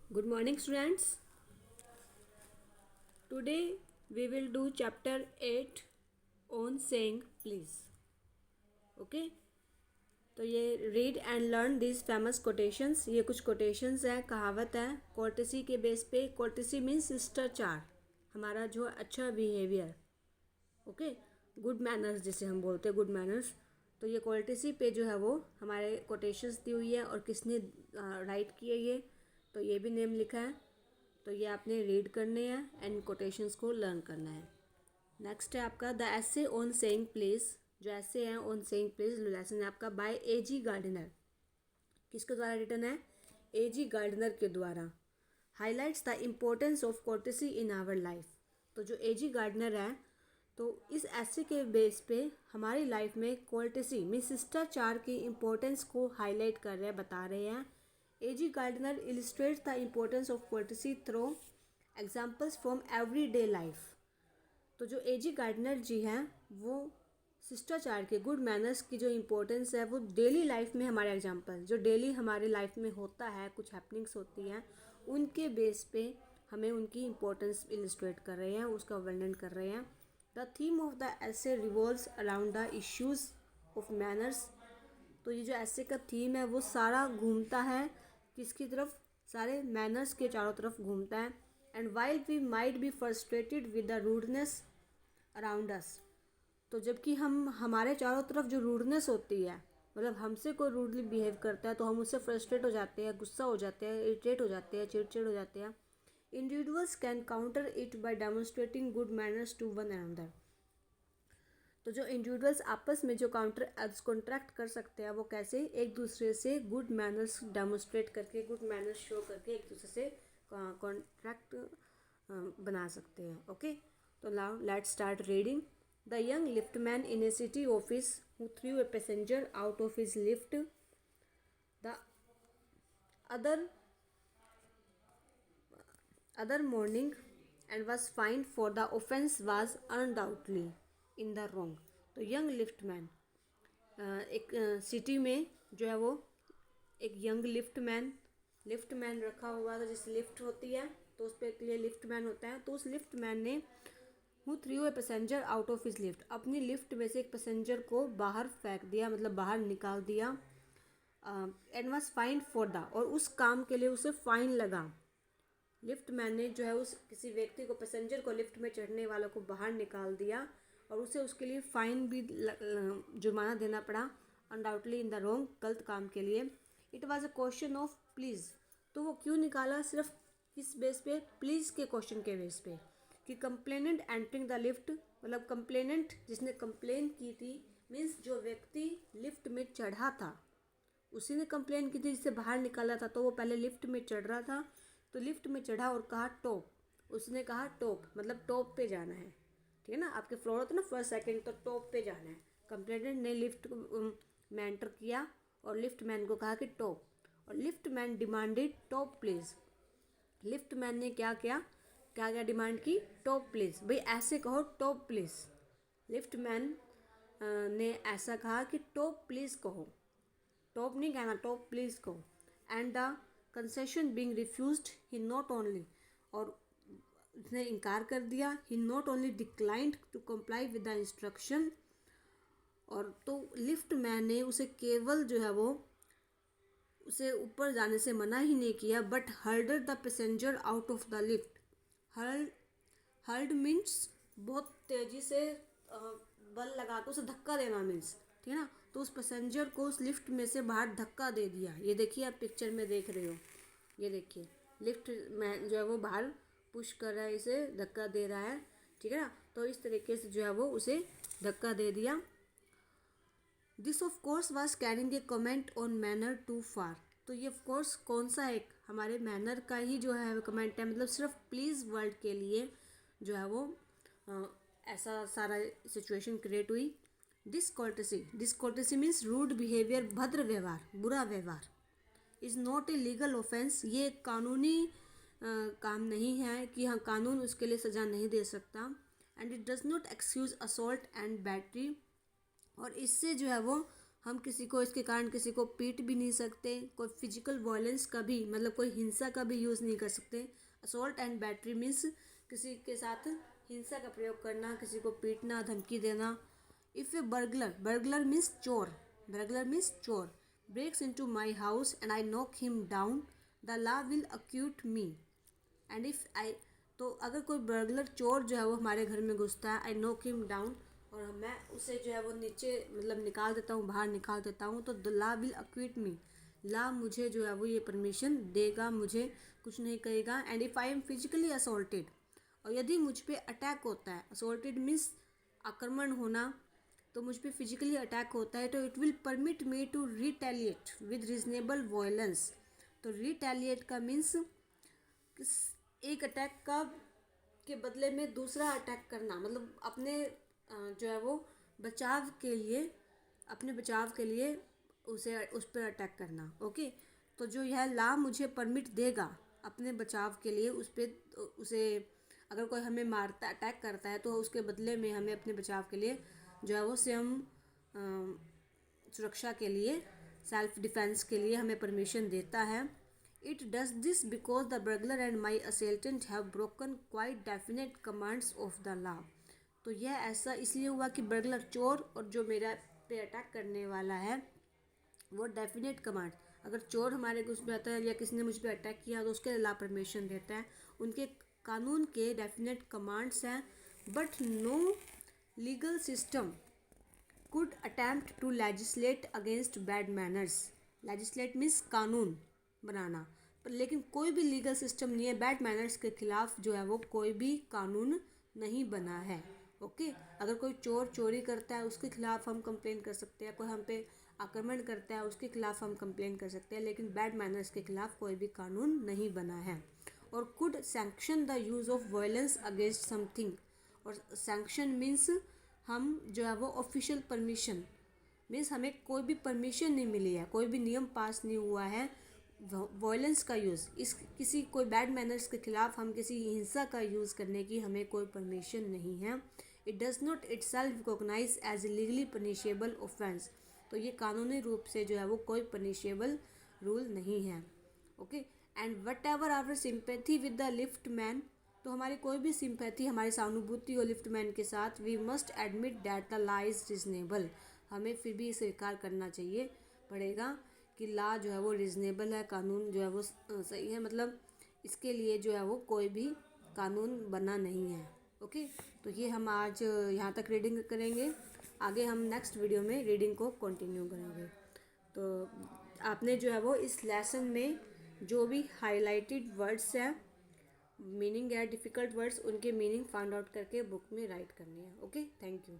Good morning, students. Today we will do chapter 8 on saying please. Okay. तो ये read and learn this famous quotations. ये कुछ quotations हैं, कहावत है कोर्टेसी के बेस पे. कोर्टेसी मीन्स शिष्टाचार, हमारा जो अच्छा बिहेवियर. ओके, गुड मैनर्स जिसे हम बोलते हैं, गुड मैनर्स. तो ये कोर्टेसी पे जो है वो हमारे कोटेशंस दी हुई है. और किसने राइट किए ये, तो ये भी नेम लिखा है. तो ये आपने रीड करने हैं एंड कोटेशंस को लर्न करना है. नेक्स्ट है आपका the essay on saying please. जो ऐसे हैं ऑन सेइंग प्लीज लेसन है आपका बाय A.G. गार्डनर. किसके द्वारा रिटन है? A.G. गार्डनर के द्वारा. Highlights the importance of courtesy in our life. तो जो A.G. गार्डनर है, तो इस ऐसे के बेस पे हमारी लाइफ में कोर्टेसी मीन शिष्टाचार की इम्पोर्टेंस को हाईलाइट कर रहे हैं, बता रहे हैं. A.G. Gardner illustrates the importance of courtesy through examples from everyday life. तो जो A.G. गार्डनर जी हैं वो शिष्टाचार के, गुड मैनर्स की जो इम्पोर्टेंस है वो डेली लाइफ में हमारे एग्जाम्पल, जो डेली हमारी लाइफ में होता है, कुछ हैपनिंग्स होती हैं, उनके बेस पे हमें उनकी इम्पोर्टेंस इलिस्ट्रेट कर रहे हैं, उसका वर्णन कर रहे हैं. द थीम ऑफ द ऐसे revolves around the issues of manners. तो ये जो ऐसे का थीम है वो सारा घूमता है किसकी तरफ? सारे मैनर्स के चारों तरफ घूमता है. And while we might be frustrated with the rudeness around us. तो जबकि हम हमारे चारों तरफ जो रूडनेस होती है, मतलब हमसे कोई रूडली बिहेव करता है तो हम उससे फ्रस्ट्रेट हो जाते हैं, गुस्सा हो जाते हैं, इरिटेट हो जाते हैं, चिड़चिड़ हो जाते हैं. Individuals can counter it by demonstrating good manners to one another. तो जो इंडिविजुअल्स आपस में जो कॉन्ट्रैक्ट कर सकते हैं वो कैसे? एक दूसरे से गुड मैनर्स डेमोन्स्ट्रेट करके, गुड मैनर्स शो करके एक दूसरे से कॉन्ट्रैक्ट बना सकते हैं. ओके, तो now let's start reading. The young liftman in A city office who through a passenger out of his lift the other morning and was fined for the offense was undoubtedly in the wrong. तो young liftman, एक city में जो है वो एक young liftman रखा हुआ था. जैसे लिफ्ट होती है तो उस पर लिए लिफ्टमैन होता है. तो उस लिफ्टमैन ने who through a passenger out of his lift, अपनी लिफ्ट में से एक पैसेंजर को बाहर फेंक दिया, मतलब बाहर निकाल दिया. And was find for the, और उस काम के लिए उसे फाइन लगा. लिफ्ट मैन ने जो है उस किसी व्यक्ति को, पैसेंजर को, लिफ्ट में चढ़ने वालों को बाहर निकाल दिया और उसे उसके लिए फ़ाइन भी, जुर्माना देना पड़ा. अनडाउटली इन द रॉन्ग, गलत काम के लिए. It was a question of please. तो वो क्यों निकाला? सिर्फ किस बेस पे? प्लीज़ के क्वेश्चन के बेस पे. कि कंप्लेनेंट एंटरिंग द लिफ्ट, मतलब कंप्लेनेंट जिसने कंप्लेन की थी, मीन्स जो व्यक्ति लिफ्ट में चढ़ा था उसी ने कंप्लेन की थी, जिससे बाहर निकाला था. तो वो पहले लिफ्ट में चढ़ रहा था, तो लिफ्ट में चढ़ा और कहा टॉप. उसने कहा टॉप, मतलब टॉप पे जाना है. ठीक है ना, आपके फ्लोर होता है ना फर्स्ट सेकंड, तो टॉप पे जाना है. कंप्लेनेंट ने लिफ्ट में एंटर किया और लिफ्ट मैन को कहा कि टॉप. और lift man demanded top please. Lift man ने क्या किया, क्या क्या डिमांड की? Top please. भाई ऐसे कहो टॉप प्लीज. लिफ्ट मैन ने ऐसा कहा कि टॉप प्लीज कहो, टॉप नहीं कहना, टॉप प्लीज कहो. And the concession being refused, he not only, और उसने इनकार कर दिया. He not only declined to comply with the instruction, और तो लिफ्ट मैन ने उसे केवल जो है वो उसे ऊपर जाने से मना ही नहीं किया, but हर्डर the passenger out of the lift. Heard means बहुत तेज़ी से बल लगा के उसे धक्का देना मीन्स, ठीक है ना. तो उस पैसेंजर को उस लिफ्ट में से बाहर धक्का दे दिया. ये देखिए, आप पिक्चर में देख रहे हो, ये देखिए लिफ्ट में जो है वो बाहर पुश कर रहा है, इसे धक्का दे रहा है. ठीक है ना, तो इस तरीके से जो है वो उसे धक्का दे दिया. This of course was carrying a comment on manner too far. तो ये ऑफ कोर्स कौन सा एक हमारे मैनर का ही जो है कमेंट है, मतलब सिर्फ प्लीज़ वर्ड के लिए जो है वो ऐसा सारा सिचुएशन क्रिएट हुई. डिसकोर्टेसी मीन्स रूड बिहेवियर, भद्र व्यवहार, बुरा व्यवहार. Is not a legal offence. ये कानूनी काम नहीं है कि हाँ, कानून उसके लिए सज़ा नहीं दे सकता. And it does not excuse assault and battery. और इससे जो है वो हम किसी को इसके कारण किसी को पीट भी नहीं सकते, कोई फिजिकल वायलेंस का भी मतलब कोई हिंसा का भी यूज़ नहीं कर सकते। असॉल्ट एंड बैटरी मीन्स किसी के साथ हिंसा का प्रयोग करना, किसी को पीटना, धमकी देना। इफ़ ए बर्गलर मीन्स चोर, breaks into my house and I knock him down, the law will acquit me. And if I, तो अगर कोई बर्गलर चोर जो है वो हमारे घर में घुसता है, आई नॉक हिम डाउन, और मैं उसे जो है वो नीचे मतलब निकाल देता हूँ, बाहर निकाल देता हूँ, तो the law will acquit me, law मुझे जो है वो ये परमिशन देगा, मुझे कुछ नहीं कहेगा। And if I am physically assaulted, और यदि मुझ पे अटैक होता है, असोल्टेड मीन्स आक्रमण होना, तो मुझ पे फिजिकली अटैक होता है, तो it will permit me to retaliate with reasonable violence. तो रिटेलिएट का मीन्स एक अटैक का के बदले में दूसरा अटैक करना, मतलब अपने जो है वो बचाव के लिए, अपने बचाव के लिए उस पर अटैक करना। ओके, तो जो यह लॉ मुझे परमिट देगा अपने बचाव के लिए उसे अगर कोई हमें मारता अटैक करता है तो उसके बदले में हमें अपने बचाव के लिए जो है वो स्वयं सुरक्षा के लिए, सेल्फ डिफेंस के लिए हमें परमिशन देता है। It does this because the burglar and my assailant have broken quite definite commands of the law. तो यह ऐसा इसलिए हुआ कि बर्गलर चोर और जो मेरा पे अटैक करने वाला है वो डेफिनेट कमांड, अगर चोर हमारे कुछ पे आता है या किसी ने मुझ पे अटैक किया तो उसके लिए लॉ परमिशन देता है, उनके कानून के डेफिनेट कमांड्स हैं। But no legal system could attempt to legislate against bad manners। legislate means कानून बनाना, पर लेकिन कोई भी लीगल सिस्टम नहीं है बैड मैनर्स के खिलाफ जो है वो कोई भी कानून नहीं बना है। ओके, अगर कोई चोर चोरी करता है उसके खिलाफ हम कंप्लेन कर सकते हैं, कोई हम पे आक्रमण करता है उसके खिलाफ हम कंप्लेन कर सकते हैं, लेकिन बैड मैनर्स के खिलाफ कोई भी कानून नहीं बना है। और could sanction the use of violence against something, और सैंक्शन मीन्स हम जो है वो ऑफिशियल परमिशन मीन्स हमें कोई भी परमिशन नहीं मिली है, कोई भी नियम पास नहीं हुआ है वायलेंस का यूज़, इस किसी कोई बैड मैनर्स के खिलाफ हम किसी हिंसा का यूज़ करने की हमें कोई परमिशन नहीं है। It does not itself recognise as a legally punishable offence, तो ये कानूनी रूप से जो है वो कोई पनिशेबल रूल नहीं है। Okay, and whatever our sympathy with the lift man, तो हमारी कोई भी सिंपैथी, हमारी सहानुभूति हो लिफ्टमैन के साथ, we must admit that the law is reasonable, हमें फिर भी स्वीकार करना चाहिए पड़ेगा कि लॉ जो है वो रीजनेबल है, कानून जो है वो सही है, मतलब इसके लिए जो है वो कोई भी कानून बना नहीं है। ओके, तो ये हम आज यहाँ तक रीडिंग करेंगे, आगे हम नेक्स्ट वीडियो में रीडिंग को कंटिन्यू करेंगे। तो आपने जो है वो इस लेसन में जो भी हाईलाइटेड वर्ड्स हैं, मीनिंग है डिफ़िकल्ट वर्ड्स, उनके मीनिंग फाइंड आउट करके बुक में राइट करनी है। Okay, thank you.